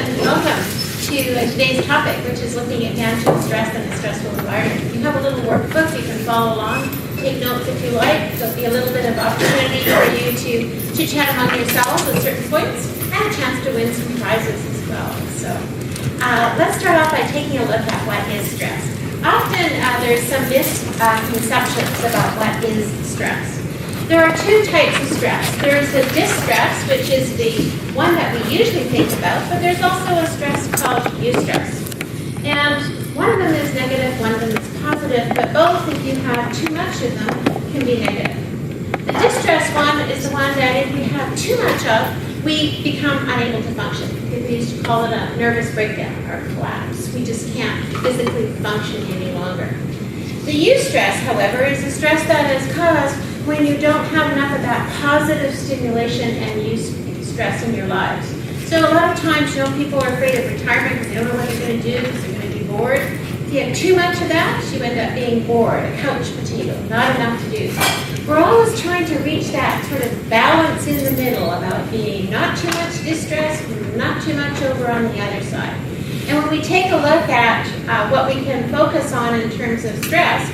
and welcome to today's topic, which is looking at managing stress in a stressful environment. You have a little workbook, you can follow along, take notes if you like. There'll be a little bit of opportunity for you to chit-chat among yourselves at certain points, and a chance to win some prizes as well. So let's start off by taking a look at what is stress. Often there's some misconceptions about what is stress. There are two types of stress. There's the distress, which is the one that we usually think about, but there's also a stress called eustress. And one of them is negative, one of them is positive, but both, if you have too much of them, can be negative. The distress one is the one that if we have too much of, we become unable to function. We used to call it a nervous breakdown or collapse. We just can't physically function any longer. The eustress, however, is the stress that is caused when you don't have enough of that positive stimulation and eustress in your lives. So a lot of times, people are afraid of retirement because they don't know what they're going to do because they're going to be bored. If you have too much of that, you end up being bored, a couch potato, not enough to do. We're always trying to reach that sort of balance in the middle about being not too much distress, not too much over on the other side. And when we take a look at what we can focus on in terms of stress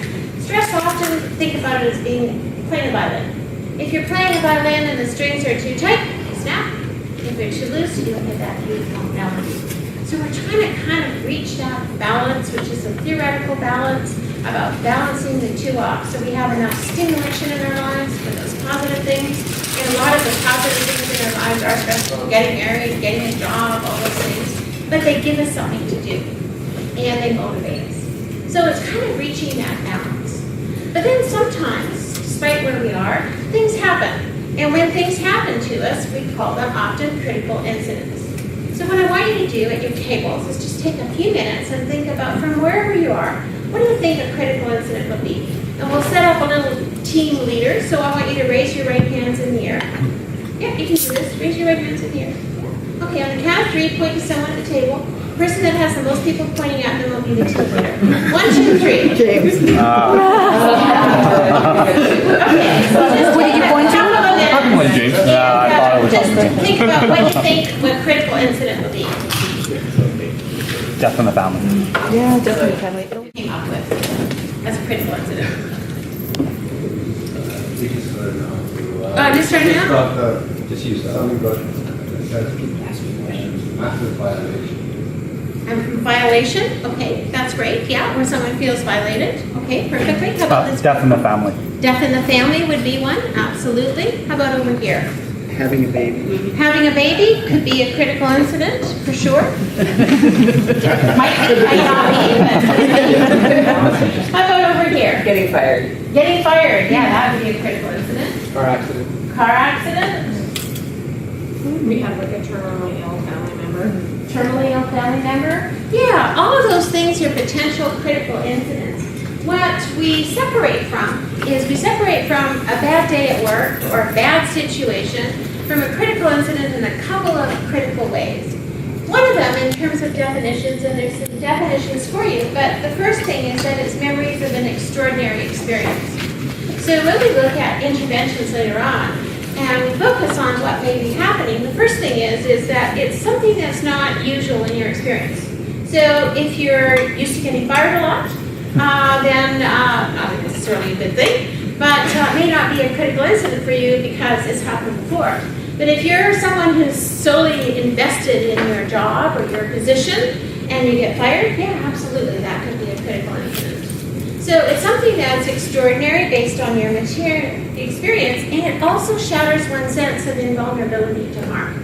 often think about it as being playing a violin. If you're playing a violin and the strings are too tight, you snap. If they're too loose, you don't get that beautiful melody. So we're trying to kind of reach that balance, which is a theoretical balance, about balancing the two off. So we have enough stimulation in our lives for those positive things. And a lot of the positive things in our lives are stressful, getting married, getting a job, all those things. But they give us something to do. And they motivate us. So it's kind of reaching that balance. But then sometimes, despite where we are, things happen. And when things happen to us, we call them often critical incidents. So what I want you to do at your tables is just take a few minutes and think about from wherever you are, what do you think a critical incident would be? And we'll set up a little team leader, so I want you to raise your right hands in the air. Yeah, you can do this. Raise your right hands in the air. Okay, on the count of three, point to someone at the table. The person that has the most people pointing at them will be the team leader. 1, 2, 3. James. Okay, so just What did you point to? James. I thought it was just think about what you think what critical incident would be. Death in the family. Yeah, definitely family. Came up with as a critical incident. Just starting now? Just use that. Something about massive violation. And violation, okay, that's great. Yeah, where someone feels violated. Okay, perfectly. How about this? Death in the family. Death in the family would be one, absolutely. How about over here? Having a baby. Having a baby could be a critical incident, for sure. might not be, but how about over here? Getting fired. Getting fired, yeah, that would be a critical incident. Car accident. Car accident, We have like a terminally ill family member. terminally ill family member. Yeah, all of those things are potential critical incidents. What we separate from is we separate from a bad day at work or a bad situation from a critical incident in a couple of critical ways. One of them in terms of definitions, and there's some definitions for you, but the first thing is that it's memories of an extraordinary experience. So when we look at interventions later on, and we focus on what may be happening, the first thing is that it's something that's not usual in your experience. So if you're used to getting fired a lot, then not necessarily a good thing, but may not be a critical incident for you because it's happened before. But if you're someone who's solely invested in your job or your position and you get fired, yeah, absolutely, that could be a critical incident. So it's something that's extraordinary based on your material experience, and it also shatters one's sense of invulnerability to harm.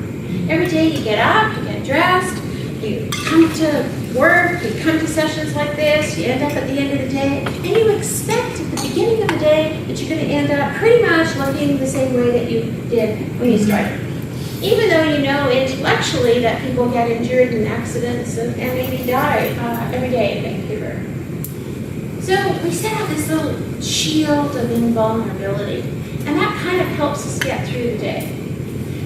Every day you get up, you get dressed, you come to work, you come to sessions like this, you end up at the end of the day, and you expect at the beginning of the day that you're going to end up pretty much looking the same way that you did when you started. Even though you know intellectually that people get injured in accidents and maybe die every day in Vancouver. So we set up this little shield of invulnerability, and that kind of helps us get through the day.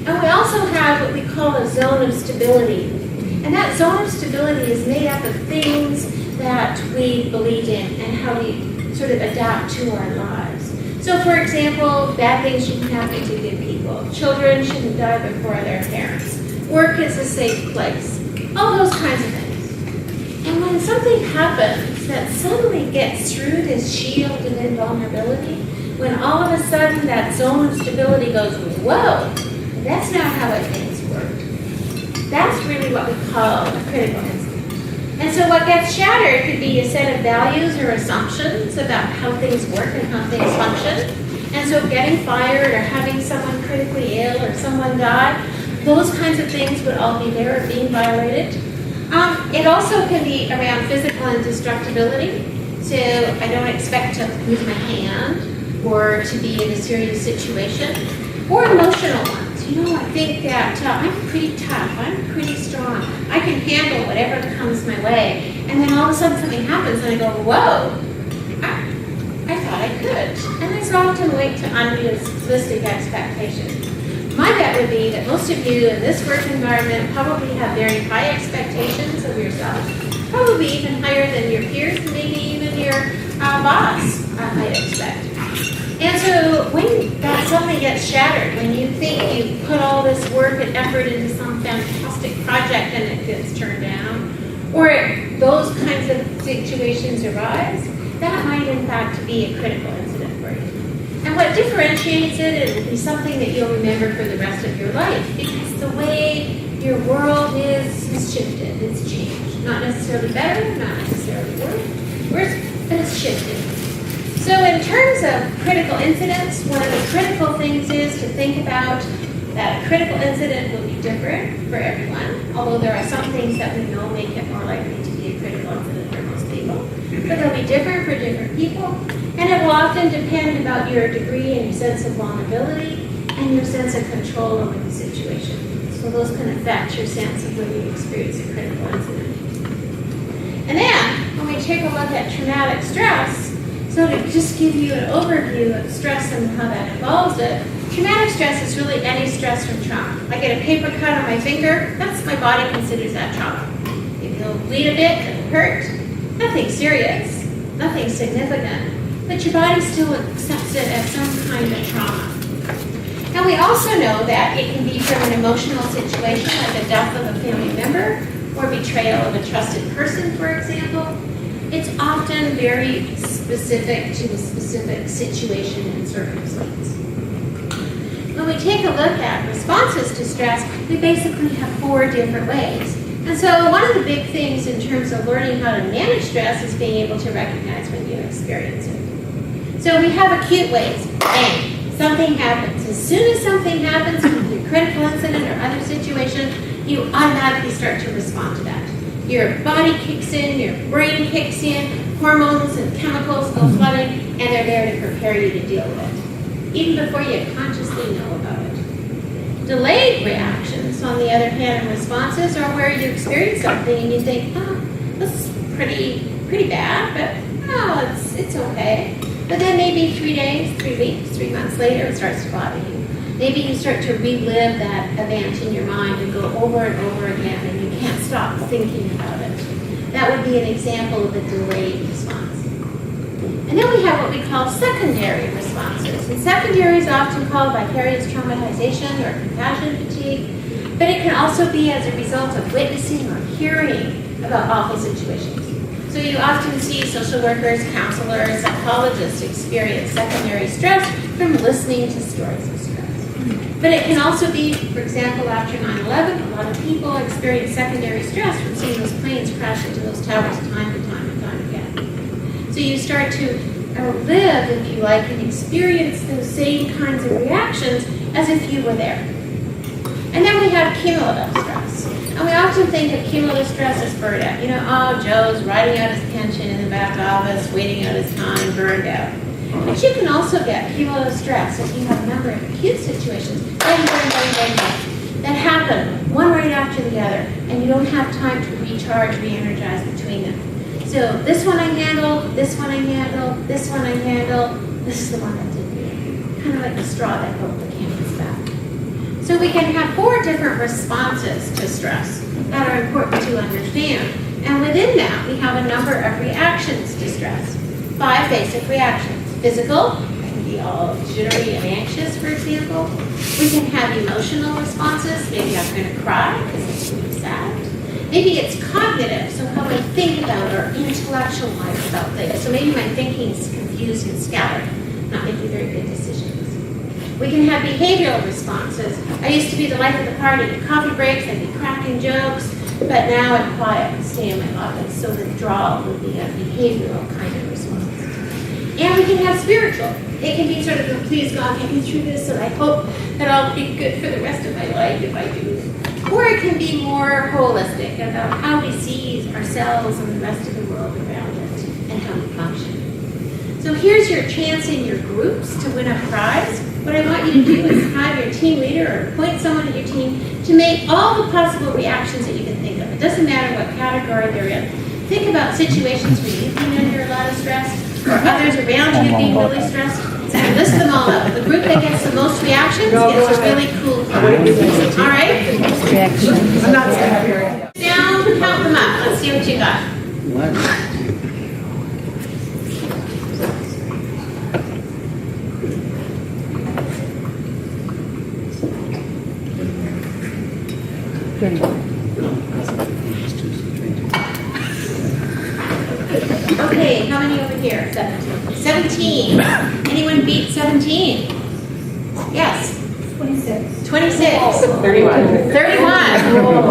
And we also have what we call a zone of stability. And that zone of stability is made up of things that we believe in and how we sort of adapt to our lives. So for example, bad things shouldn't happen to good people. Children shouldn't die before their parents. Work is a safe place. all those kinds of things. And when something happens that suddenly gets through this shield of invulnerability, when all of a sudden that zone of stability goes, whoa, that's not how things work. That's really what we call a critical incident. And so what gets shattered could be a set of values or assumptions about how things work and how things function. And so getting fired or having someone critically ill or someone die, those kinds of things would all be there or being violated. It also can be around physical indestructibility. So I don't expect to lose my hand or to be in a serious situation. Or emotional ones. You know, I think that I'm pretty tough. I'm pretty strong. I can handle whatever comes my way. And then all of a sudden something happens and I go, whoa, I thought I could. And there's often linked to unrealistic expectations. My bet would be that most of you in this work environment probably have very high expectations of yourself, probably even higher than your peers and maybe even your boss might expect. And so when that suddenly gets shattered, when you think you put all this work and effort into some fantastic project and it gets turned down, or those kinds of situations arise, that might in fact be a critical incident for you. And what differentiates it will be something that you'll remember for the rest of your life, because the way your world is has shifted, it's changed. Not necessarily better, not necessarily worse, but it's shifted. So in terms of critical incidents, one of the critical things is to think about that a critical incident will be different for everyone, although there are some things that we know make it more likely to be a critical incident for most people. But they'll be different for different people, and it will often depend about your degree and your sense of vulnerability and your sense of control over the situation. So those can affect your sense of when you experience a critical incident. And then, when we take a look at traumatic stress, so to just give you an overview of stress and how that involves it, traumatic stress is really any stress from trauma. I get a paper cut on my finger, that's my body considers that trauma. If it'll bleed a bit, it'll hurt. Nothing serious, nothing significant, but your body still accepts it as some kind of trauma. And we also know that it can be from an emotional situation, like the death of a family member, or betrayal of a trusted person, for example. It's often very specific to a specific situation and circumstance. When we take a look at responses to stress, we basically have 4 different ways. And so one of the big things in terms of learning how to manage stress is being able to recognize when you experience it. So we have acute ways. Bang, something happens. As soon as something happens, with a critical incident or other situation, you automatically start to respond to that. Your body kicks in, your brain kicks in, hormones and chemicals go flooding, and they're there to prepare you to deal with it, even before you consciously know about it. Delayed reactions, on the other hand, responses are where you experience something and you think, oh, this is pretty bad, but oh, it's okay. But then maybe 3 days, 3 weeks, 3 months later, it starts to bother you. Maybe you start to relive that event in your mind and go over and over again, and you can't stop thinking about it. That would be an example of a delayed response. And then we have what we call secondary responses. And secondary is often called vicarious traumatization or compassion fatigue, but it can also be as a result of witnessing or hearing about awful situations. So you often see social workers, counselors, psychologists experience secondary stress from listening to stories of stress. But it can also be, for example, after 9/11, a lot of people experience secondary stress from seeing those planes crash into those towers time and time and time again. So you start to live, if you like, and experience those same kinds of reactions as if you were there. And then we have cumulative stress. And we often think of cumulative stress as burnout. You know, oh, Joe's writing out his pension in the back office, waiting out his time, burned out. But you can also get cumulative stress if you have a number of acute situations that happen one right after the other, and you don't have time to recharge, re-energize between them. So this one I handle, this one I handle, this one I handle, this is the one that didn't do. Kind of like the straw that broke the camel's back. So we can have 4 different responses to stress that are important to understand. And within that, we have a number of reactions to stress. 5 basic reactions. Physical, I can be all jittery and anxious, for example. We can have emotional responses. Maybe I'm going to cry because it's really sad. Maybe it's cognitive, so how I think about or intellectualize about things. So maybe my thinking is confused and scattered, not making very good decisions. We can have behavioral responses. I used to be the life of the party. At coffee breaks, I'd be cracking jokes, but now I'm quiet and stay in my office. So withdrawal would be a behavioral kind of response. And we can have spiritual. It can be sort of, oh, please God, get me through this, and I hope that I'll be good for the rest of my life if I do this. Or it can be more holistic about how we see ourselves and the rest of the world around it and how we function. So here's your chance in your groups to win a prize. What I want you to do is have your team leader or appoint someone in your team to make all the possible reactions that you can think of. It doesn't matter what category they're in. Think about situations where you've been under a lot of stress or others around you being really stressed. So list them all up. The group that gets the most reactions gets a really cool prize. All right? I'm not scared. Down, count them up. Let's see what you got. What? Okay, how many over here? 17. Anyone beat 17? Yes. 26. 31.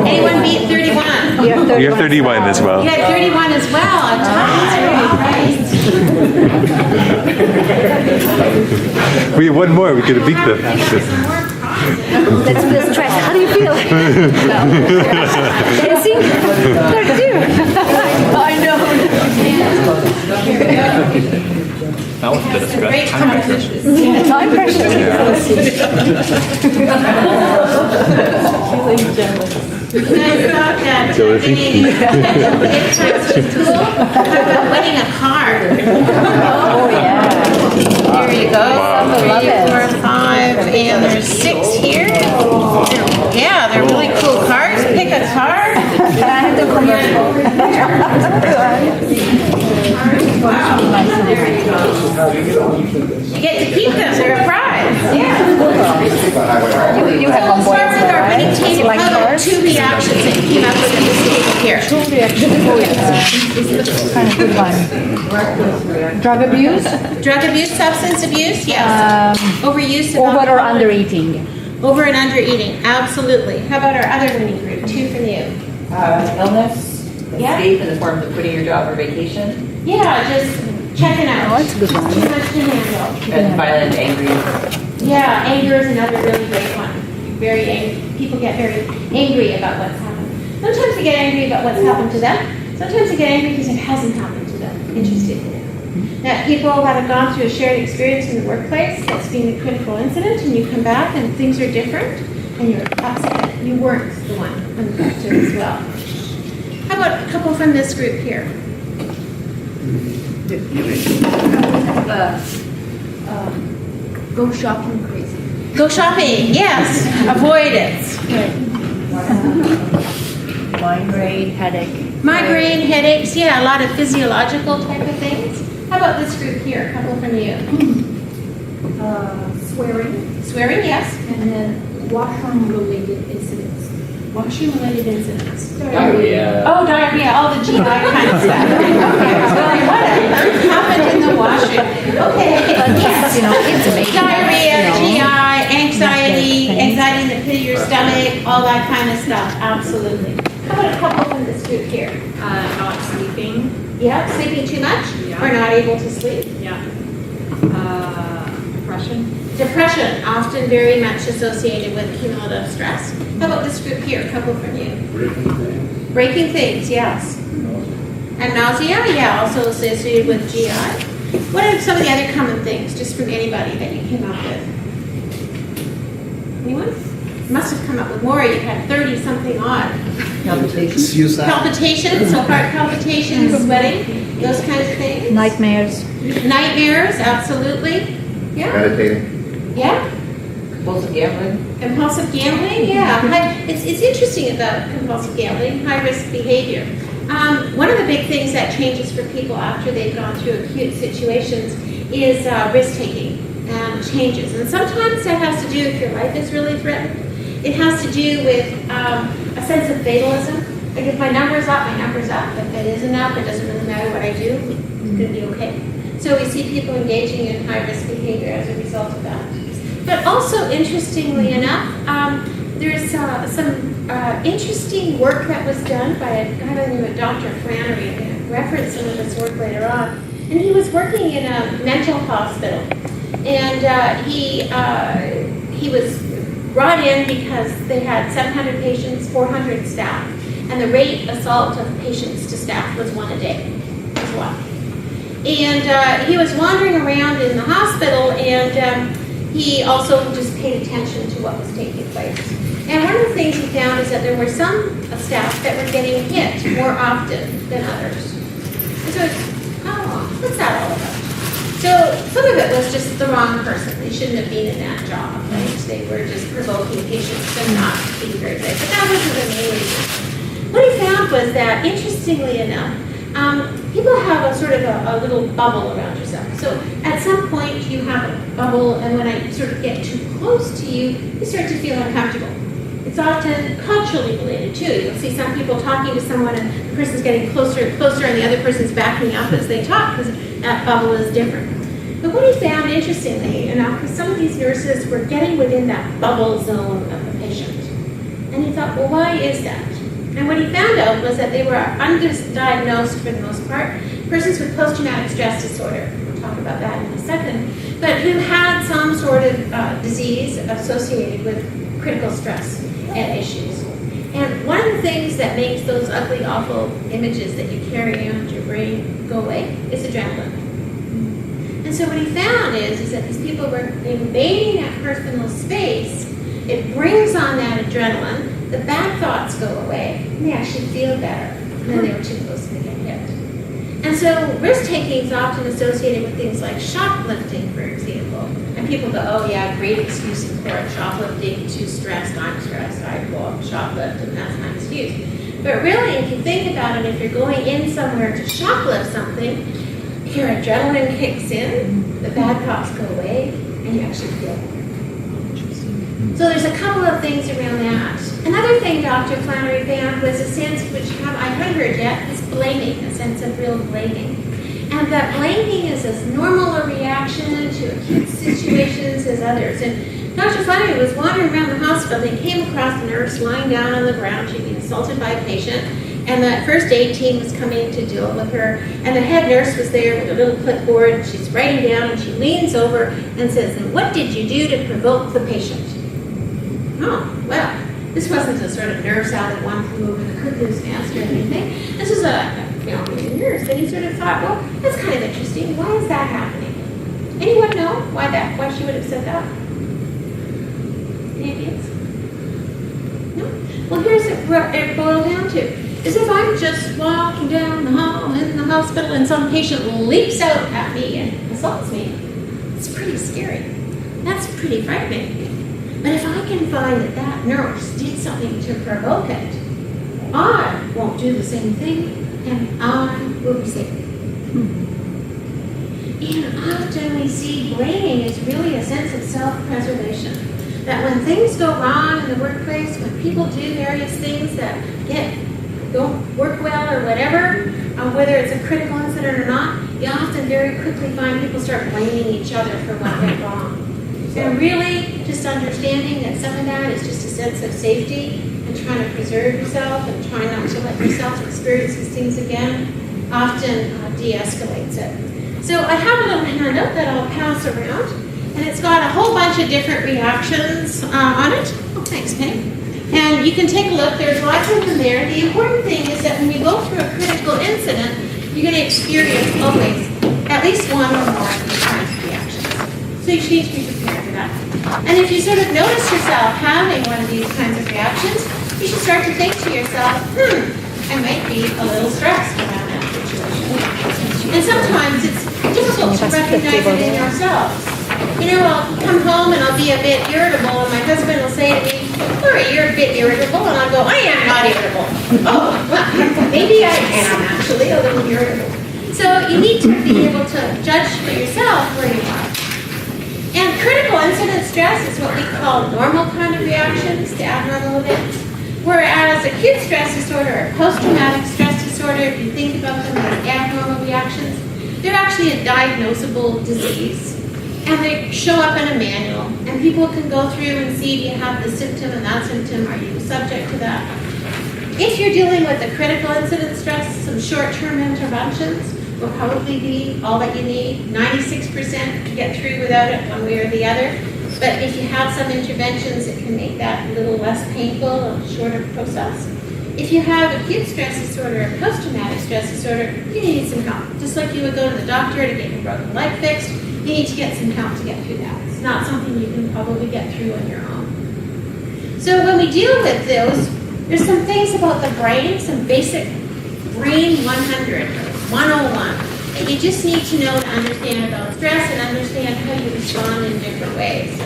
Anyone beat 31? You have 31 as well. You had 31 as well. I'm We have one more. We could have beat them. Let's feel stress. How do you feel? Dancing? 32. I know. That was a bit of stress. Great competition. Time pressure. Guys thought that winning gift cards was cool. How about winning a car? Oh, yeah. Here you go. Love 3, it. 4, 5, and there's 6 here. Yeah, they're really cool cars. Pick a car. Can I have the convertible? Wow. There you go. You get to keep them. They're a prize. Yeah. You have one boy. Start with our winning Does he team. like How about cars? 2 reactions that you came up with at this table here? Kind of good one. Drug abuse? Drug abuse, substance abuse, yes. Overuse of Over or alcohol. under eating? Over and under eating, absolutely. How about our other winning group? 2 from you. Illness, Yeah. escape in the form of quitting your job or vacation, Yeah, just checking out. Oh, that's a good one. Too much to handle. and violent, angry. Yeah, anger is another really great one. Very angry. People get very angry about what's happened. Sometimes they get angry about what's happened to them. Sometimes they get angry because it hasn't happened to them. Interesting. That people that have gone through a shared experience in the workplace that's been a critical incident, and you come back and things are different, and you're upset. You weren't the one affected as well. How about a couple from this group here? Go shopping crazy. Go shopping, yes. Avoidance. Migraine, headache. Migraine, headaches, yeah, a lot of physiological type of things. How about this group here? A couple from you. Swearing, Swearing, yes. and then washroom-related incidents. Washroom-related incidents. Diarrhea. Oh, diarrhea, all the GI kind of stuff. Well, what happened in the washroom? Okay. Yes, you know, it's amazing. Diarrhea, GI, anxiety, anxiety in the pit of your stomach, all that kind of stuff. Absolutely. How about a couple from this group here? Not sleeping. Yeah, sleeping too much Yeah. or not able to sleep? Yeah. Depression. Depression, often very much associated with cumulative stress. How about this group here? A couple from you. Breaking things, yes. And nausea, yeah, also associated with GI. What are some of the other common things, just from anybody that you came up with? Anyone? You must have come up with more. You had 30-something odd. Suicide. Palpitations, so heart palpitations, sweating, those kinds of things. Nightmares. Nightmares, absolutely. Yeah, Meditating. yeah. Compulsive gambling, Compulsive gambling, yeah. It's interesting about compulsive gambling, high-risk behavior. One of the big things that changes for people after they've gone through acute situations is risk-taking changes. And sometimes that has to do if your life is really threatened. It has to do with a sense of fatalism, Like if my number's up, my number's up. If it isn't up, it doesn't really matter what I do, it's gonna be okay. So we see people engaging in high-risk behavior as a result of that. But also, interestingly enough, there's some interesting work that was done by a guy by the name of Dr. Flannery. I'm going to reference some of his work later on. And he was working in a mental hospital. And he was brought in because they had 700 patients, 400 staff. And the rate assault of patients to staff was 1 a day as well. And he was wandering around in the hospital, and he also just paid attention to what was taking place. And one of the things he found is that there were some staff that were getting hit more often than others. And so, what's that all about? So some of it was just the wrong person. They shouldn't have been in that job, right? They were just provoking patients and not being very good. But that wasn't the main reason. What he found was that, interestingly enough, people have a sort of a little bubble around yourself. So at some point you have a bubble, and when I sort of get too close to you, you start to feel uncomfortable. It's often culturally related too. You'll see some people talking to someone and the person's getting closer and closer and the other person's backing up as they talk because that bubble is different. But what he found, interestingly enough, was some of these nurses were getting within that bubble zone of the patient. And he thought, well, why is that? And what he found out was that they were underdiagnosed for the most part, persons with post-traumatic stress disorder. We'll talk about that in a second. But who had some sort of disease associated with critical stress and issues. And one of the things that makes those ugly, awful images that you carry around your brain go away is adrenaline. And so what he found is that these people were invading that personal space. It brings on that adrenaline. The bad thoughts go away, and they actually feel better than they were too close to get hit. And so risk-taking is often associated with things like shoplifting, for example. And people go, oh yeah, great excuse in court, shoplifting, too stressed, I'm stressed, I go up shoplift, and that's my excuse. But really, if you think about it, if you're going in somewhere to shoplift something, your adrenaline kicks in, the bad thoughts go away, and you actually feel better. So there's a couple of things around that. Another thing Dr. Flannery found was a sense, which I haven't heard yet, is blaming, a sense of real blaming. And that blaming is as normal a reaction to acute situations as others. And Dr. Flannery was wandering around the hospital and came across a nurse lying down on the ground. She'd been assaulted by a patient. And the first aid team was coming to deal with her. And the head nurse was there with a little clipboard. And she's writing down, and she leans over and says, and what did you do to provoke the patient? Oh, well, this wasn't a sort of nurse out of one flew over the cuckoo's nest or anything. This is a nurse. And he sort of thought, well, that's kind of interesting. Why is that happening? Anyone know why she would have said that? Any ideas? No? Well, here's what it boiled down to. Is if I'm just walking down the hall in the hospital and some patient leaps out at me and assaults me, it's pretty scary. That's pretty frightening. But if I can find that that nurse did something to provoke it, I won't do the same thing, and I will be safe. And often we see blaming is really a sense of self-preservation. That when things go wrong in the workplace, when people do various things that don't work well or whatever, whether it's a critical incident or not, you often very quickly find people start blaming each other for what went wrong. And really, just understanding that some of that is just a sense of safety and trying to preserve yourself and trying not to let yourself experience these things again often de-escalates it. So I have a little handout that I'll pass around, and it's got a whole bunch of different reactions on it. Oh, thanks, Penny. And you can take a look. There's lots of them there. The important thing is that when you go through a critical incident, you're going to experience always at least one or more of these kinds of reactions. So you need to be prepared for that. And if you sort of notice yourself having one of these kinds of reactions, you should start to think to yourself, I might be a little stressed around that situation. And sometimes it's difficult to recognize it in yourselves. You know, I'll come home and I'll be a bit irritable, and my husband will say to me, Lori, you're a bit irritable, and I'll go, I am not irritable. Oh, well, maybe I am actually a little irritable. So you need to be able to judge for yourself where you are. And critical incident stress is what we call normal kind of reactions to abnormal events. Whereas acute stress disorder or post-traumatic stress disorder, if you think about them as abnormal reactions, they're actually a diagnosable disease. And they show up in a manual, and people can go through and see, do you have this symptom and that symptom, are you subject to that? If you're dealing with a critical incident stress, some short-term interventions will probably be all that you need. 96% to get through without it, one way or the other. But if you have some interventions, it can make that a little less painful, a shorter process. If you have acute stress disorder or post-traumatic stress disorder, you need some help. Just like you would go to the doctor to get your broken leg fixed, you need to get some help to get through that. It's not something you can probably get through on your own. So when we deal with those, there's some things about the brain, some basic brain 100, 101, that you just need to know to understand about stress and understand how you respond in different ways.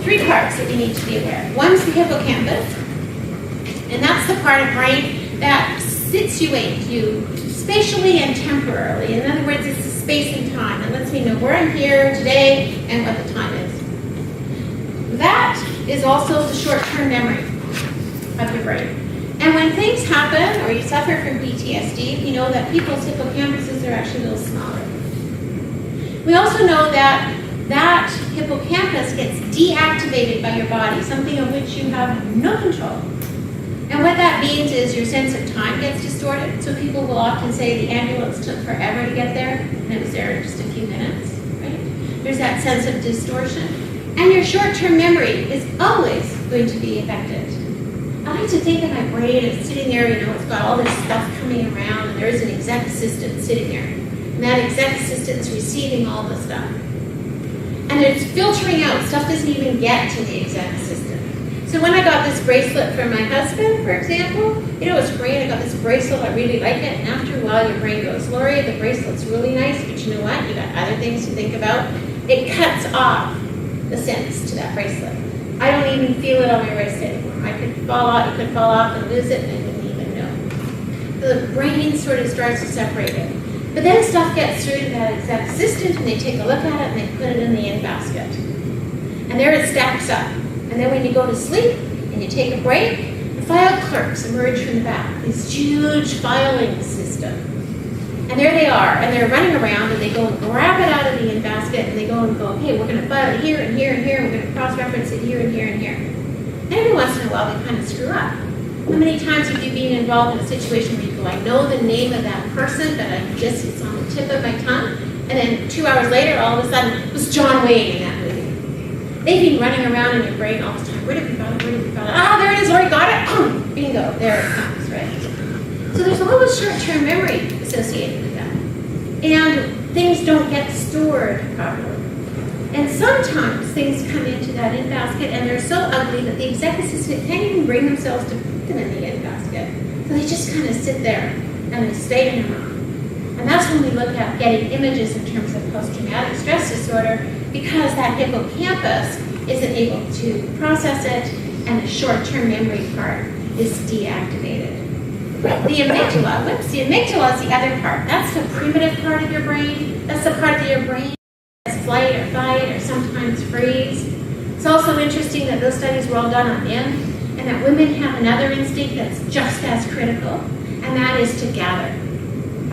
3 parts that you need to be aware of. One's the hippocampus, and that's the part of brain that situates you spatially and temporarily. In other words, it's the space and time. It lets me know where I'm here today and what the time is. That is also the short-term memory of your brain. And when things happen or you suffer from PTSD, you know that people's hippocampuses are actually a little smaller. We also know that that hippocampus gets deactivated by your body, something of which you have no control. And what that means is your sense of time gets distorted. So people will often say the ambulance took forever to get there, and it was there in just a few minutes, right? There's that sense of distortion. And your short-term memory is always going to be affected. I like to think of my brain as sitting there, you know, it's got all this stuff coming around, and there's an exec assistant sitting there. And that exec assistant's receiving all the stuff. And it's filtering out. Stuff doesn't even get to the exec assistant. So when I got this bracelet from my husband, for example, you know, it's great. I got this bracelet, I really like it. And after a while, your brain goes, Lori, the bracelet's really nice, but you know what? You got other things to think about. It cuts off the sense to that bracelet. I don't even feel it on my wrist anymore. I could fall off, you could fall off and lose it, and I wouldn't even know. The brain sort of starts to separate it. But then stuff gets through to that exec assistant, and they take a look at it, and they put it in the in basket. And there it stacks up. And then when you go to sleep and you take a break, the file clerks emerge from the back, this huge filing system. And there they are, and they're running around, and they go and grab it out of the in basket, and they go and go, okay, we're going to file it here and here and here, and we're going to cross-reference it here and here and here. And every once in a while, they kind of screw up. How many times have you been involved in a situation where you go, I know the name of that person, but it's on the tip of my tongue, and then 2 hours later, all of a sudden, it was John Wayne in that movie. They've been running around in your brain all the time. Where did we got it? Where did we got it? Ah, there it is. Lori got it. Bingo. There it comes, right? So there's always short-term memory associated with that. And things don't get stored properly. And sometimes things come into that in basket and they're so ugly that the exec assistant can't even bring themselves to put them in the in basket. So they just kind of sit there and they stay in their mind. And that's when we look at getting images in terms of post-traumatic stress disorder, because that hippocampus isn't able to process it and the short-term memory part is deactivated. The amygdala is the other part. That's the primitive part of your brain. That's the part of your brain that's flight or fight or sometimes freeze. It's also interesting that those studies were all done on men, and that women have another instinct that's just as critical, and that is to gather.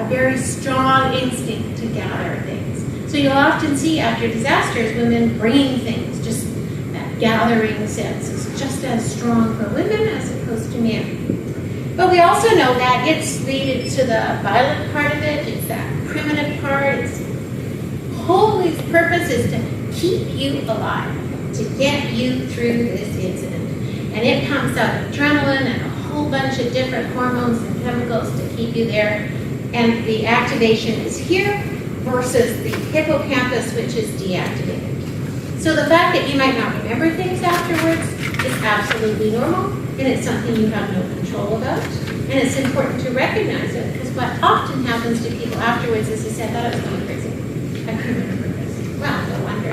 A very strong instinct to gather things. So you'll often see after disasters, women bringing things, just that gathering sense is just as strong for women as opposed to men. But we also know that it's related to the violent part of it, it's that primitive part, its whole purpose is to keep you alive, to get you through this incident. And it pumps out adrenaline and a whole bunch of different hormones and chemicals to keep you there. And the activation is here versus the hippocampus, which is deactivated. So the fact that you might not remember things afterwards is absolutely normal, and it's something you have no control about. And it's important to recognize it, because what often happens to people afterwards is they say, that I was going crazy. I couldn't remember this. Well, no wonder.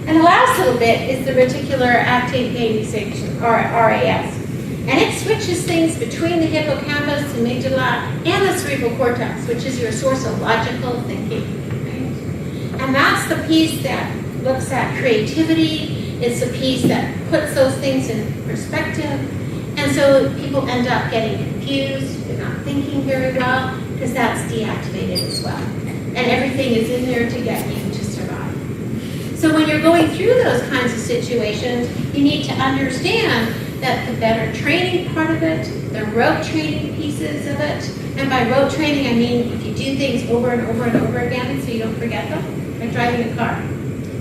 And the last little bit is the reticular active ganglia section, or RAS. And it switches things between the hippocampus, the amygdala, and the cerebral cortex, which is your source of logical thinking. Right? And that's the piece that looks at creativity. It's the piece that puts those things in perspective. And And so people end up getting confused, they're not thinking very well, because that's deactivated as well. And everything is in there to get you to survive. So when you're going through those kinds of situations, you need to understand that the better training part of it, the rote training pieces of it, and by rote training I mean if you do things over and over and over again so you don't forget them, like driving a car.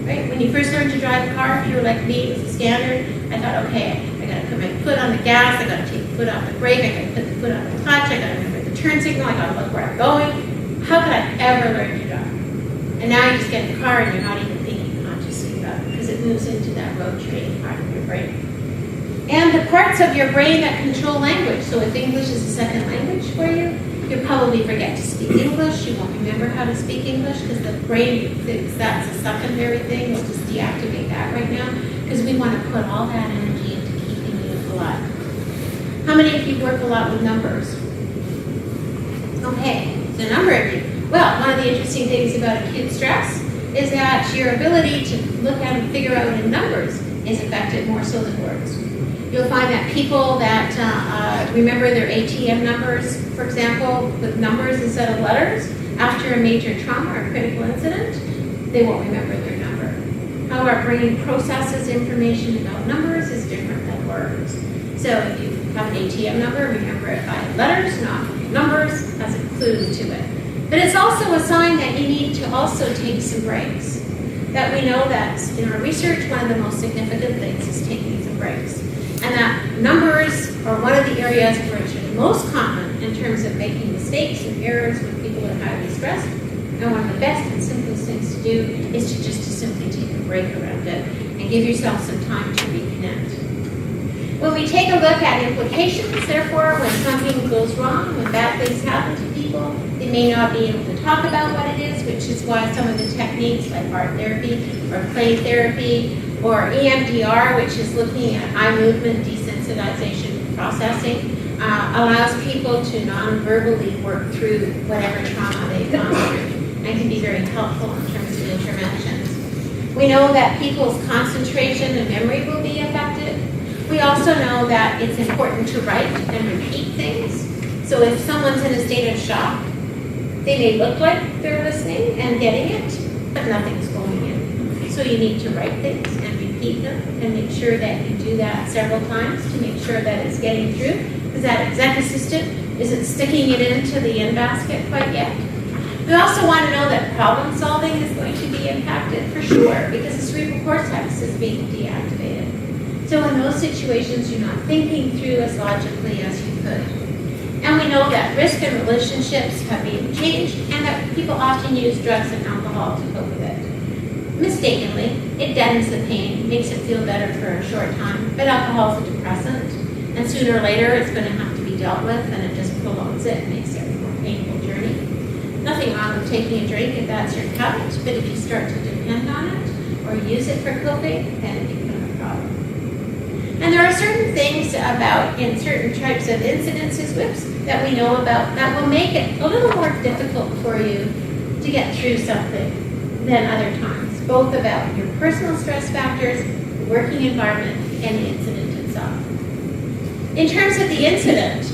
Right? When you first learned to drive a car, if you were like me, it was a standard. I thought, okay, I gotta put my foot on the gas, I gotta take the foot off the brake, I gotta put the foot on the clutch, I gotta remember the turn signal, I gotta look where I'm going. How could I ever learn to drive? And now you just get in the car and you're not even thinking consciously about it because it moves into that road training part of your brain. And the parts of your brain that control language. So if English is a second language for you, you'll probably forget to speak English. You won't remember how to speak English because the brain thinks that's a secondary thing. We'll just deactivate that right now because we want to put all that energy into keeping you alive. How many of you work a lot with numbers? Okay, so a number of you. Well, one of the interesting things about acute stress is that your ability to look at and figure out in numbers is affected more so than words. You'll find that people that remember their ATM numbers, for example, with numbers instead of letters, after a major trauma or critical incident, they won't remember their number. How our brain processes information about numbers is different than words. So if you have an ATM number, remember it by letters, not numbers, as a clue to it. But it's also a sign that you need to also take some breaks. That we know that in our research, one of the most significant things is taking some breaks. And that numbers are one of the areas which are most common in terms of making mistakes and errors when people are highly stressed. And one of the best and simplest things to do is to simply take a break around it and give yourself some time to reconnect. When we take a look at implications, therefore, when something goes wrong, when bad things happen to people, they may not be able to talk about what it is, which is why some of the techniques like art therapy or play therapy or EMDR, which is looking at eye movement desensitization processing, allows people to non-verbally work through whatever trauma they've gone through and can be very helpful in terms of interventions. We know that people's concentration and memory will be affected. We also know that it's important to write and repeat things. So if someone's in a state of shock, they may look like they're listening and getting it, but nothing's going in. So you need to write things and repeat them and make sure that you do that several times to make sure that it's getting through, because that exec assistant isn't sticking it into the in basket quite yet. We also want to know that problem solving is going to be impacted for sure, because the cerebral cortex is being deactivated. So in those situations, you're not thinking through as logically as you could. And we know that risk in relationships have been changed and that people often use drugs and alcohol to cope with it. Mistakenly, it deadens the pain, makes it feel better for a short time, but alcohol is a depressant, and sooner or later it's going to have to be dealt with, and it just prolongs it and makes it a more painful journey. Nothing wrong with taking a drink if that's your habit, but if you start to depend on it or use it for coping, then it becomes a problem. And there are certain things about in certain types of incidences, whips, that we know about that will make it a little more difficult for you to get through something than other times, both about your personal stress factors, the working environment, and the incident itself. In terms of the incident,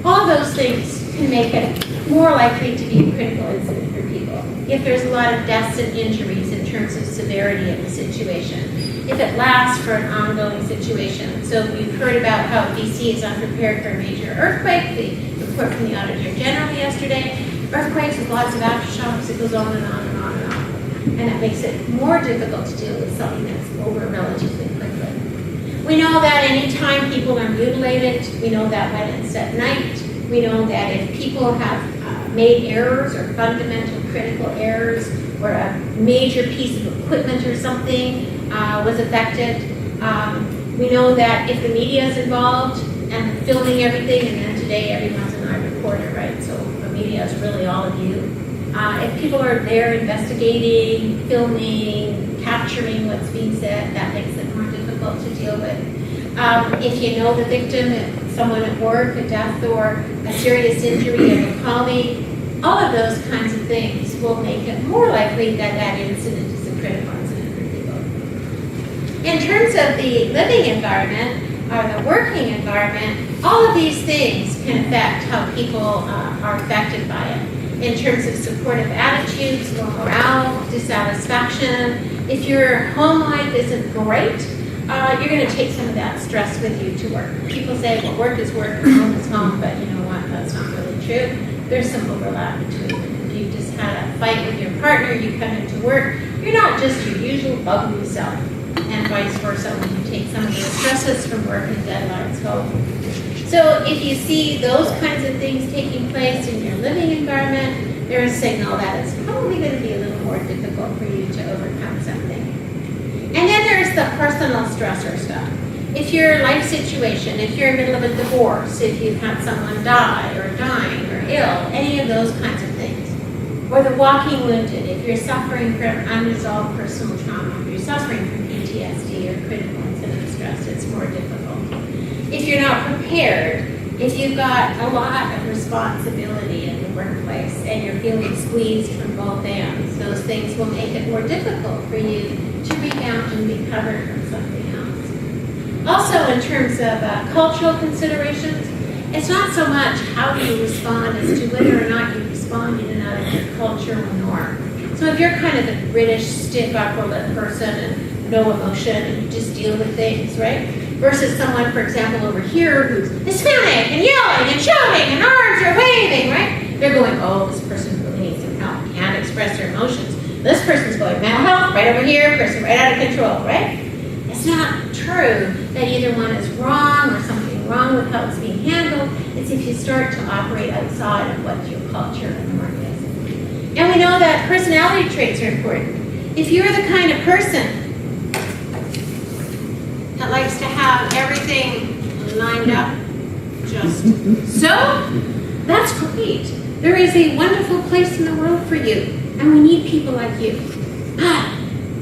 all those things can make it more likely to be a critical incident for people. If there's a lot of deaths and injuries in terms of severity of the situation, if it lasts for an ongoing situation. So you've heard about how BC is unprepared for a major earthquake, the report from the Auditor General yesterday. Earthquakes with lots of aftershocks, it goes on and on and on and on. And it makes it more difficult to deal with something that's over relatively quickly. We know that anytime people are mutilated, we know that when it's at night, we know that if people have made errors or fundamental critical errors or a major piece of equipment or something was affected, we know that if the media is involved and filming everything, and then today everyone's an eye reporter, right? So the media is really all of you. If people are there investigating, filming, capturing what's being said, that makes it more difficult to deal with. If you know the victim, someone at work, a death or a serious injury of a colleague, all of those kinds of things will make it more likely that that incident is a critical incident for people. In terms of the living environment, or the working environment, all of these things can affect how people are affected by it in terms of supportive attitudes, low morale, dissatisfaction. If your home life isn't great, you're going to take some of that stress with you to work. People say, well, work is work and home is home, but you know what, that's not really true. There's some overlap between them. If you just had a fight with your partner, you come into work, you're not just your usual ugly self, and vice versa when you take some of the stresses from work and deadlines home. So if you see those kinds of things taking place in your living environment, they're a signal that it's probably going to be a little more difficult for you to overcome something. And then there's the personal stressor stuff. If your life situation, if you're in the middle of a divorce, if you've had someone die or dying or ill, any of those kinds of things. Or the walking wounded, if you're suffering from unresolved personal trauma, if you're suffering from PTSD or critical incident stress, it's more difficult. If you're not prepared, if you've got a lot of responsibility in the workplace and you're feeling squeezed from both ends, those things will make it more difficult for you to rebound and recover from something else. Also, in terms of cultural considerations, it's not so much how you respond as to whether or not you respond in another cultural norm. So if you're kind of a British stiff upper lip person and no emotion and you just deal with things, right? Versus someone, for example, over here who's Hispanic and yelling and shouting and arms are waving, right? They're going, oh, this person really needs some help, can't express their emotions. This person's going, mental health, right over here, person right out of control, right? It's not true that either one is wrong or something wrong with how it's being handled. It's if you start to operate outside of what your culture and norm is. And we know that personality traits are important. If you're the kind of person that likes to have everything lined up just so, that's great. There is a wonderful place in the world for you, and we need people like you. But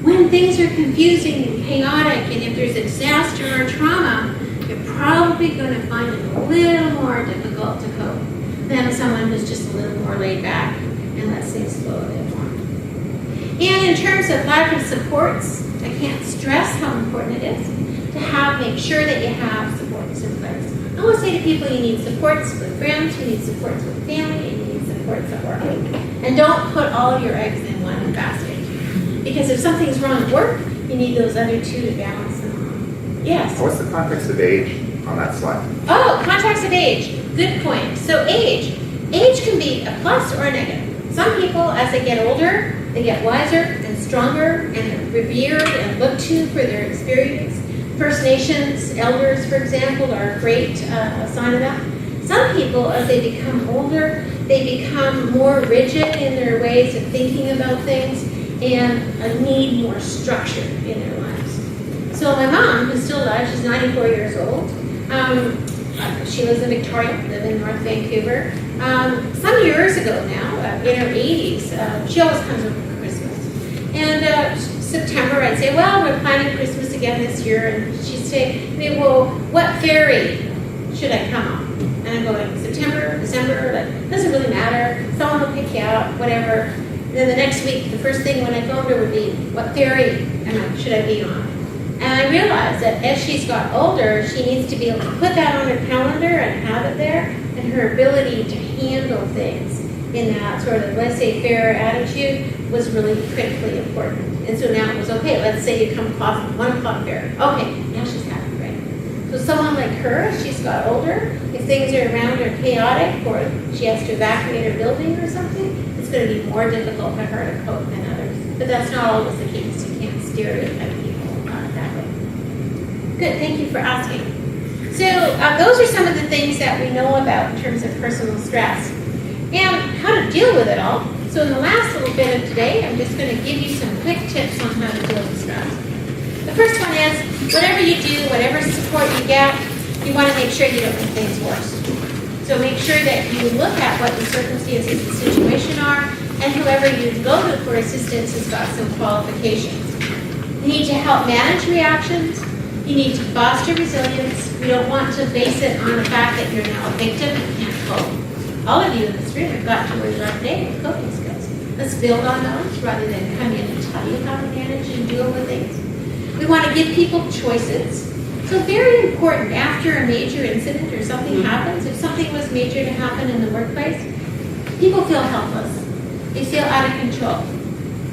when things are confusing and chaotic, and if there's a disaster or trauma, you're probably going to find it a little more difficult to cope than someone who's just a little more laid back and lets things flow a bit more. And in terms of lack of supports, I can't stress how important it is to make sure that you have supports in place. I always say to people, you need supports with friends, you need supports with family, and you need supports at work. And don't put all of your eggs in one basket. Because if something's wrong at work, you need those other two to balance them out. Yes? What's the context of age on that slide? Oh, context of age. Good point. So age can be a plus or a negative. Some people, as they get older, they get wiser and stronger and revered and looked to for their experience. First Nations elders, for example, are a great sign of that. Some people, as they become older, they become more rigid in their ways of thinking about things and need more structure in their lives. So my mom, who's still alive, she's 94 years old. She lives in Victoria, live in North Vancouver. Some years ago now, in her 80s, she always comes over for Christmas. And September, I'd say, well, we're planning Christmas again this year. And she'd say, well, what ferry should I come on? And I'm going, September, December, like, doesn't really matter. Someone will pick you up, whatever. And then the next week, the first thing when I phoned her would be, what ferry should I be on? And I realized that as she's got older, she needs to be able to put that on her calendar and have it there, and her ability to handle things in that sort of laissez-faire attitude was really critically important. And so now it was, okay, let's say you come across 1 o'clock ferry. Okay, now she's happy, right? So someone like her, as she's got older, if things are around her chaotic or she has to evacuate her building or something, it's going to be more difficult for her to cope than others. But that's not always the case. You can't stereotype people that way. Good, thank you for asking. So those are some of the things that we know about in terms of personal stress and how to deal with it all. So in the last little bit of today, I'm just going to give you some quick tips on how to deal with stress. The first one is, whatever you do, whatever support you get, you want to make sure you don't make things worse. So make sure that you look at what the circumstances of the situation are, and whoever you go to for assistance has got some qualifications. You need to help manage reactions. You need to foster resilience. We don't want to base it on the fact that you're now a victim and can't cope. All of you in this room have got to where you are today with coping skills. Let's build on those rather than come in and tell you how to manage and deal with things. We want to give people choices. So very important, after a major incident or something happens, if something was major to happen in the workplace, people feel helpless. They feel out of control.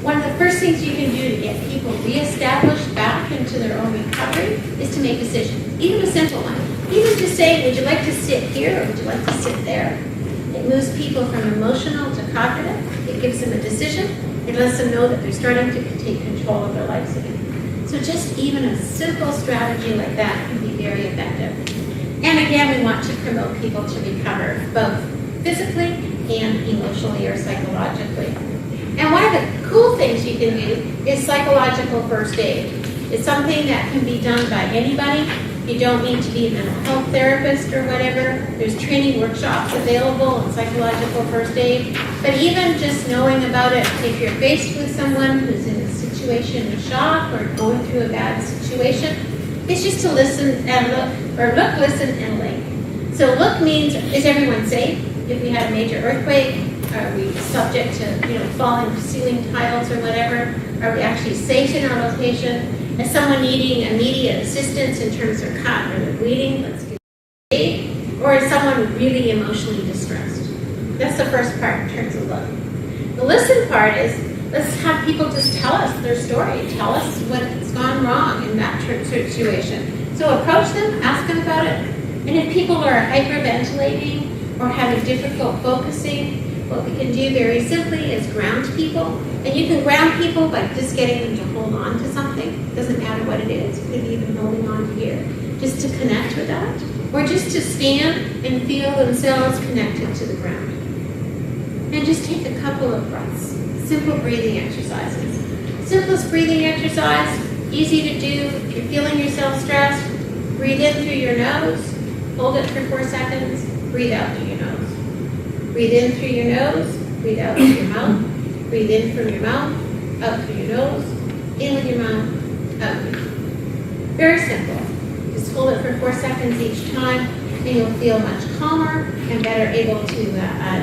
One of the first things you can do to get people reestablished back into their own recovery is to make decisions, even a simple one. Even just say, would you like to sit here or would you like to sit there? It moves people from emotional to cognitive. It gives them a decision. It lets them know that they're starting to take control of their lives again. So just even a simple strategy like that can be very effective. And again, we want to promote people to recover, both physically and emotionally or psychologically. And one of the cool things you can do is psychological first aid. It's something that can be done by anybody. You don't need to be a mental health therapist or whatever. There's training workshops available on psychological first aid. But even just knowing about it, if you're faced with someone who's in a situation of shock or going through a bad situation, it's just to listen and look, or look, listen, and link. So look means, is everyone safe? If we had a major earthquake, are we subject to falling ceiling tiles or whatever? Are we actually safe in our location? Is someone needing immediate assistance in terms of cut or they're bleeding? Let's give aid. Or is someone really emotionally distressed? That's the first part in terms of look. The listen part is, let's have people just tell us their story. Tell us what's gone wrong in that situation. So approach them, ask them about it. And if people are hyperventilating or having difficult focusing, what we can do very simply is ground people. And you can ground people by just getting them to hold on to something. It doesn't matter what it is. It could be even holding on to here, just to connect with that. Or just to stand and feel themselves connected to the ground. And just take a couple of breaths. Simple breathing exercises. Simplest breathing exercise, easy to do. If you're feeling yourself stressed, breathe in through your nose, hold it for 4 seconds, breathe out through your nose. Breathe in through your nose, breathe out through your mouth. Breathe in from your mouth, out through your nose, in with your mouth, out with your mouth. Very simple. Just hold it for 4 seconds each time, and you'll feel much calmer and better able to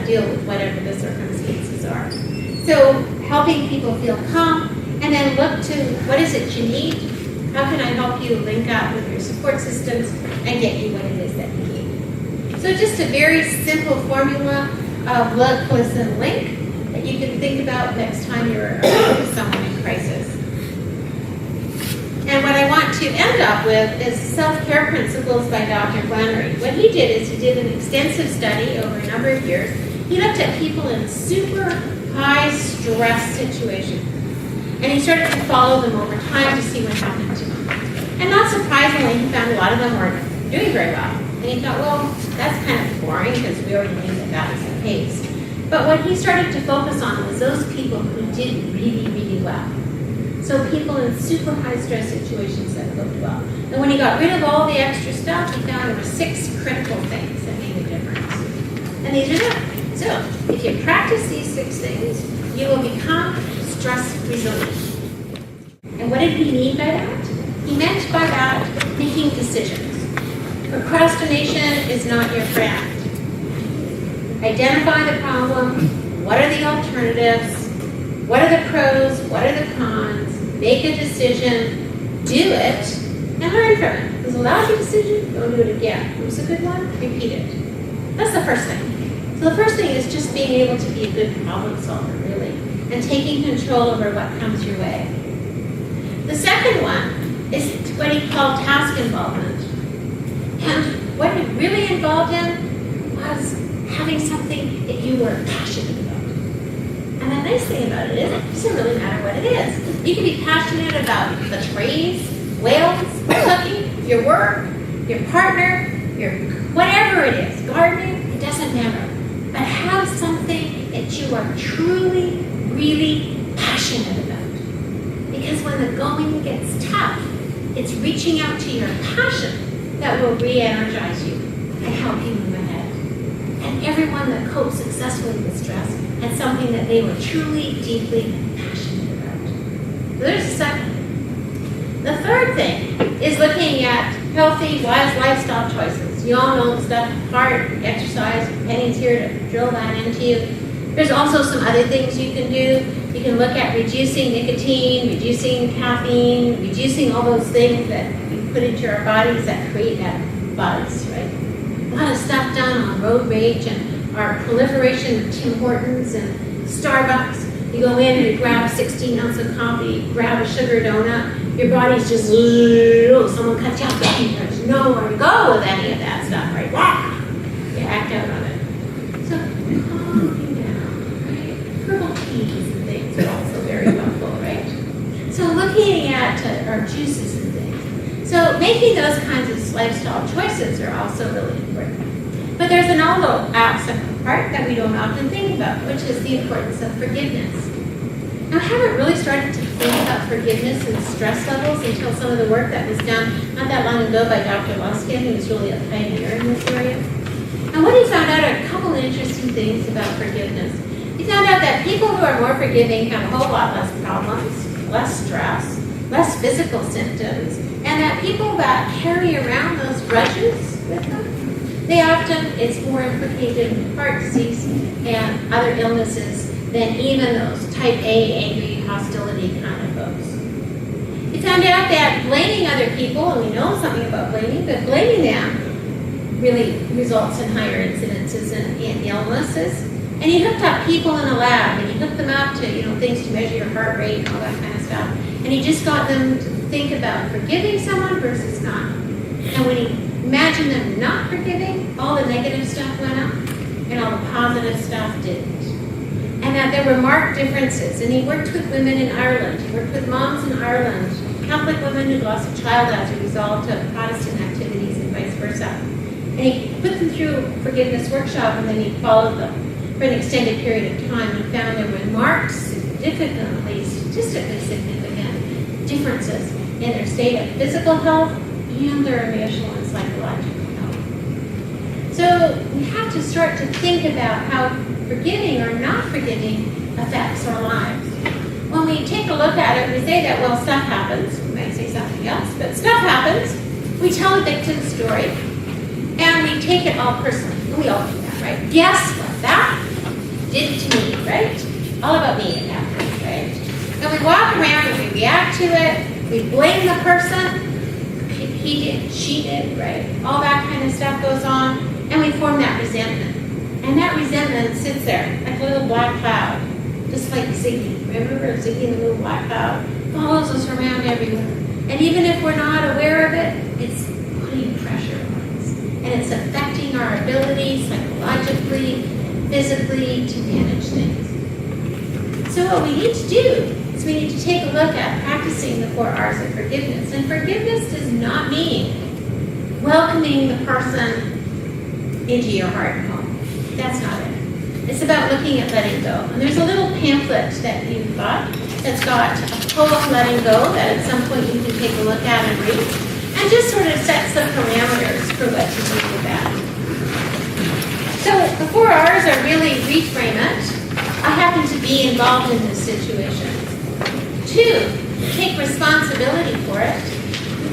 deal with whatever the circumstances are. So helping people feel calm, and then look to what is it you need? How can I help you link up with your support systems and get you what it is that you need? So just a very simple formula of look, listen, link that you can think about next time you're with someone in crisis. And what I want to end up with is self-care principles by Dr. Flannery. What he did is he did an extensive study over a number of years. He looked at people in super high stress situations. And he started to follow them over time to see what happened to them. And not surprisingly, he found a lot of them weren't doing very well. And he thought, well, that's kind of boring because we already knew that that was the case. But what he started to focus on was those people who did really, really well. So people in super high stress situations that looked well. And when he got rid of all the extra stuff, he found there were 6 critical things that made a difference. And these are them. So if you practice these 6 things, you will become stress resilient. And what did he mean by that? He meant by that making decisions. Procrastination is not your friend. Identify the problem. What are the alternatives? What are the pros? What are the cons? Make a decision. Do it. And learn from it. It was a lousy decision. Don't do it again. It was a good one. Repeat it. That's the first thing. So the first thing is just being able to be a good problem solver, really, and taking control over what comes your way. The second one is what he called task involvement. And what it really involved in was having something that you were passionate about. And the nice thing about it is, it doesn't really matter what it is. You can be passionate about the trees, whales, cooking, your work, your partner, your whatever it is, gardening, it doesn't matter. But have something that you are truly, really passionate about. Because when the going gets tough, it's reaching out to your passion that will re-energize you and help you move ahead. And everyone that coped successfully with stress had something that they were truly, deeply passionate about. So there's the second. The third thing is looking at healthy, wise lifestyle choices. You all know the stuff, heart, exercise. Penny's here to drill that into you. There's also some other things you can do. You can look at reducing nicotine, reducing caffeine, reducing all those things that put into our bodies that create that buzz, right? A lot of stuff done on road rage and our proliferation of Tim Hortons and Starbucks. You go in and you grab 16 ounce of coffee, grab a sugar donut, your body's just, someone cuts you off, there's nowhere to go with any of that stuff, right? Wah! You act out on it. So calming down, right? Herbal teas and things are also very helpful, right? So looking at our juices and things. So making those kinds of lifestyle choices are also really important. But there's another aspect part that we don't often think about, which is the importance of forgiveness. Now, I haven't really started to think about forgiveness and stress levels until some of the work that was done not that long ago by Dr. Luskin, who was really a pioneer in this area. And what he found out are a couple of interesting things about forgiveness. He found out that people who are more forgiving have a whole lot less problems, less stress, less physical symptoms, and that people that carry around those grudges with them, it's more implicated in heart disease and other illnesses than even those type A, angry, hostility kind of folks. He found out that blaming other people, and we know something about blaming, but blaming them really results in higher incidences in illnesses. And he hooked up people in a lab, and he hooked them up to, things to measure your heart rate and all that kind of stuff. And he just got them to think about forgiving someone versus not. And when he imagined them not forgiving, all the negative stuff went up, and all the positive stuff didn't. And that there were marked differences. And he worked with women in Ireland. He worked with moms in Ireland, Catholic women who lost a child as a result of Protestant activities and vice versa. And he put them through a forgiveness workshop, and then he followed them for an extended period of time and found there were marked, statistically significant differences in their state of physical health and their emotional and psychological health. So we have to start to think about how forgiving or not forgiving affects our lives. When we take a look at it, we say that, well, stuff happens. We might say something else, but stuff happens. We tell a victim story, and we take it all personally. We all do that, right? Guess what that did to me, right? All about me at that point, right? And we walk around and we react to it. We blame the person. He did, she did, right? All that kind of stuff goes on, and we form that resentment. And that resentment sits there like a little black cloud, just like Ziggy. Remember Ziggy and the little black cloud? Follows us around everywhere. And even if we're not aware of it, it's putting pressure on us. And it's affecting our ability psychologically, physically to manage things. So what we need to do is we need to take a look at practicing the 4 R's of forgiveness. And forgiveness does not mean welcoming the person into your heart and home. That's not it. It's about looking at letting go. And there's a little pamphlet that you've got that's got a poem letting go that at some point you can take a look at and read. And just sort of set some parameters for what to do with that. So the 4 R's are really reframe it. I happen to be involved in this situation. 2, take responsibility for it.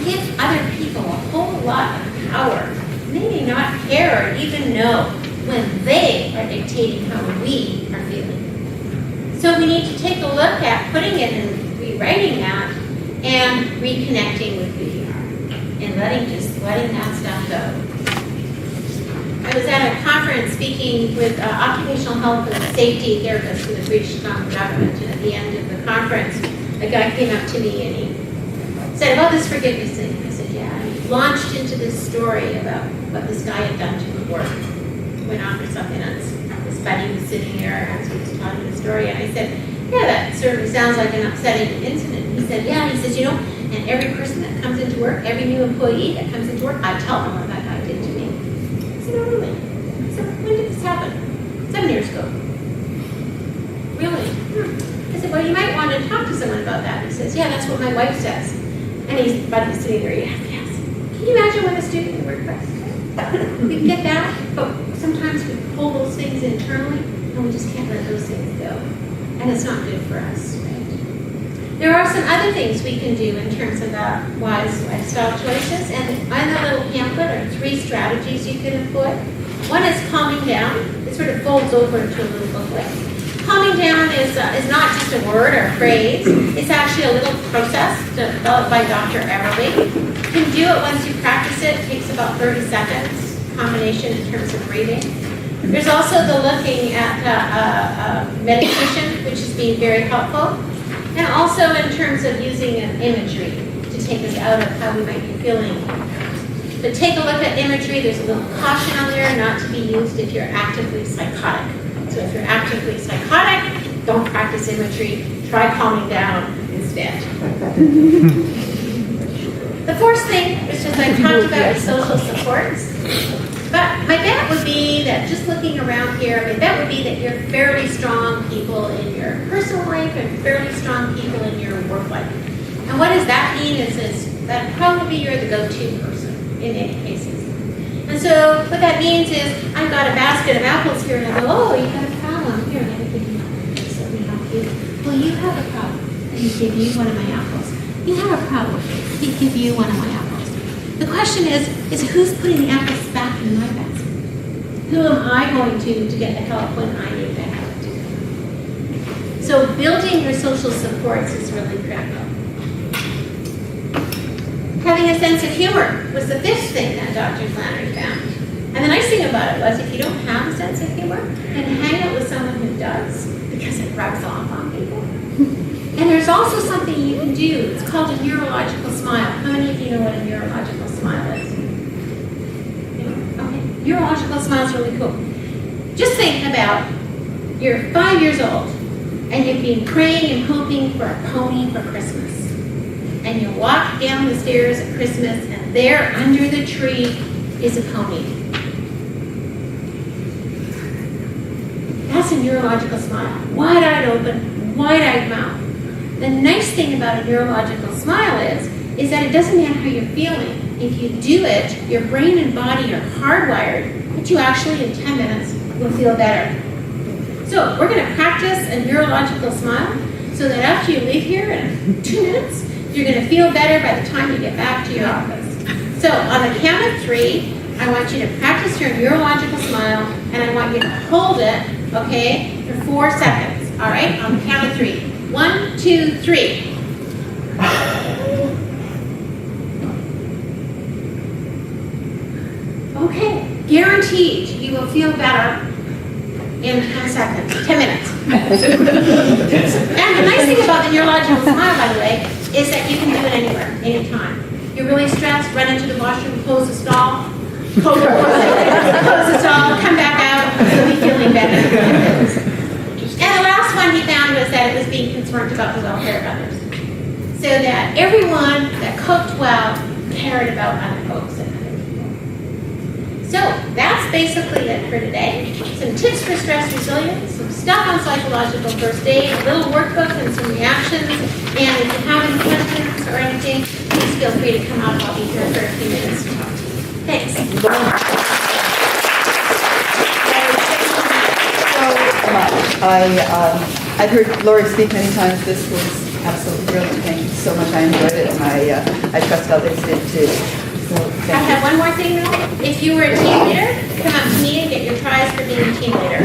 Give other people a whole lot of power. They may not care or even know when they are dictating how we are feeling. So we need to take a look at putting it and rewriting that and reconnecting with who you are and letting that stuff go. I was at a conference speaking with occupational health and safety therapists from the British government, and at the end of the conference, a guy came up to me and he said, about this forgiveness thing. I said, yeah. And he launched into this story about what this guy had done to his work. Went on for something else. His buddy was sitting there as he was telling the story, and I said, yeah, that certainly sounds like an upsetting incident. He said, yeah. He says, and every person that comes into work, every new employee that comes into work, I tell them what that guy did to me. I said, oh, really? I said, when did this happen? 7 years ago. Really? I said, well, you might want to talk to someone about that. He says, yeah, that's what my wife says. And his buddy's sitting there, yes. Can you imagine what a student in the workplace? We can get that, but sometimes we pull those things internally, and we just can't let those things go. And it's not good for us, right? There are some other things we can do in terms of wise lifestyle choices, and on the little pamphlet are 3 strategies you can employ. One is calming down. It sort of folds over into a little booklet. Calming down is not just a word or a phrase. It's actually a little process developed by Dr. Everly. You can do it once you practice it. It takes about 30 seconds, combination in terms of breathing. There's also the looking at meditation, which is being very helpful. And also in terms of using an imagery to take us out of how we might be feeling. But take a look at imagery. There's a little caution on there not to be used if you're actively psychotic. So if you're actively psychotic, don't practice imagery. Try calming down instead. The fourth thing, which as I talked about, is social supports. But my bet would be that just looking around here, my bet would be that you're fairly strong people in your personal life and fairly strong people in your work life. And what does that mean is that probably you're the go-to person in many cases. And so what that means is I've got a basket of apples here and I go, oh, you got a problem. Here, let me give you one. So we help you. Well, you have a problem. Let me give you one of my apples. You have a problem. Let me give you one of my apples. The question is who's putting the apples back in my basket? Who am I going to get the help when I need that help? So building your social supports is really critical. Having a sense of humor was the fifth thing that Dr. Flannery found. And the nice thing about it was if you don't have a sense of humor, then hang out with someone who does, because it rubs off on people. And there's also something you can do. It's called a neurological smile. How many of you know what a neurological smile is? Okay. Neurological smile is really cool. Just think about you're 5 years old and you've been praying and hoping for a pony for Christmas. And you walk down the stairs at Christmas and there under the tree is a pony. That's a neurological smile. Wide-eyed open, wide-eyed mouth. The nice thing about a neurological smile is that it doesn't matter how you're feeling. If you do it, your brain and body are hardwired that you actually in 10 minutes will feel better. So we're going to practice a neurological smile so that after you leave here in 2 minutes, you're going to feel better by the time you get back to your office. So on the count of 3, I want you to practice your neurological smile and I want you to hold it, okay, for 4 seconds. All right, on the count of 3. 1, 2, 3. Okay, guaranteed you will feel better in 10 seconds, 10 minutes. And the nice thing about the neurological smile, by the way, is that you can do it anywhere, anytime. You're really stressed, run into the washroom, close the stall, close the stall, come back out, you'll be feeling better. And the last one he found was that it was being concerned about the welfare of others. So that everyone that cooked well cared about other folks and other people. So that's basically it for today. Some tips for stress resilience, some stuff on psychological first aid, a little workbook and some reactions. And if you have any questions or anything, please feel free to come up. I'll be here for a few minutes to talk to you. Thanks. I've heard Lori speak many times. This was absolutely brilliant. Thank you so much. I enjoyed it, and I trust others did too. So, I have one more thing though. If you were a team leader, come up to me and get your prize for being a team leader.